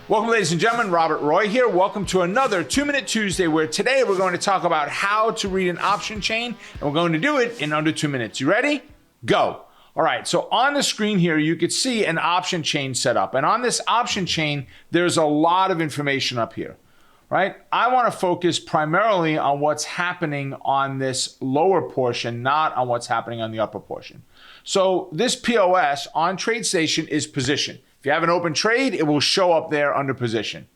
Welcome, ladies and gentlemen. Robert Roy here. Welcome to another 2-Minute Tuesday, where today we're going to talk about how to read an option chain, and we're going to do it in under 2 minutes. You ready? Go. All right, so on the screen here, you can see an option chain set up. And on this option chain, there's a lot of information up here, right? I want to focus primarily on what's happening on this lower portion, not on what's happening on the upper portion. So this POS on TradeStation is position. If you have an open trade, it will show up there under position.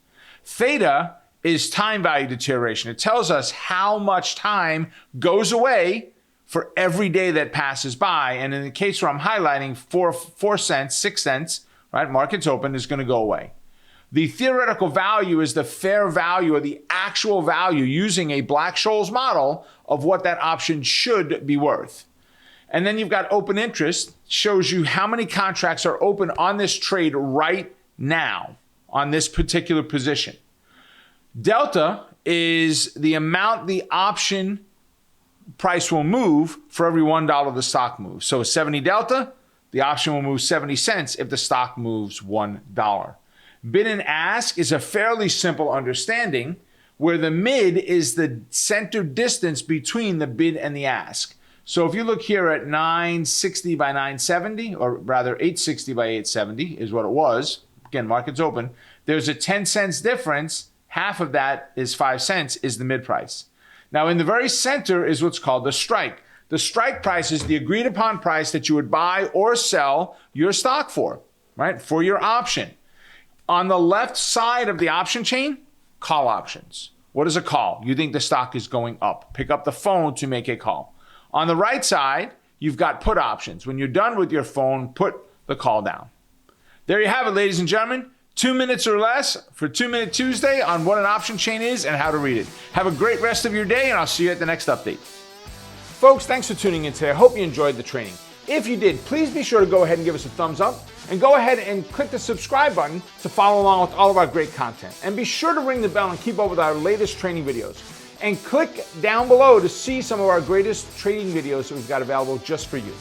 Theta is time value deterioration. It tells us how much time goes away for every day that passes by. And in the case where I'm highlighting 4 cents, 6 cents, right? Market's open, is going to go away. The theoretical value is the fair value or the actual value using a Black-Scholes model of what that option should be worth. And then you've got open interest, shows you how many contracts are open on this trade right now on this particular position. Delta is the amount the option price will move for every $1 the stock moves. So 70 delta, the option will move 70 cents if the stock moves $1. Bid and ask is a fairly simple understanding, where the mid is the center distance between the bid and the ask. So if you look here at 960 by 970, or rather 860 by 870 is what it was. Again, market's open. There's a 10 cents difference. Half of that is 5 cents is the mid price. Now in the very center is what's called the strike. The strike price is the agreed upon price that you would buy or sell your stock for, right? For your option. On the left side of the option chain, call options. What is a call? You think the stock is going up. Pick up the phone to make a call. On the right side, you've got put options. When you're done with your phone, put the call down. There you have it, ladies and gentlemen. 2 minutes or less for 2-Minute Tuesday on what an option chain is and how to read it. Have a great rest of your day, and I'll see you at the next update. Folks, thanks for tuning in today. I hope you enjoyed the training. If you did, please be sure to go ahead and give us a thumbs up, and go ahead and click the subscribe button to follow along with all of our great content. And be sure to ring the bell and keep up with our latest training videos. And click down below to see some of our greatest trading videos that we've got available just for you.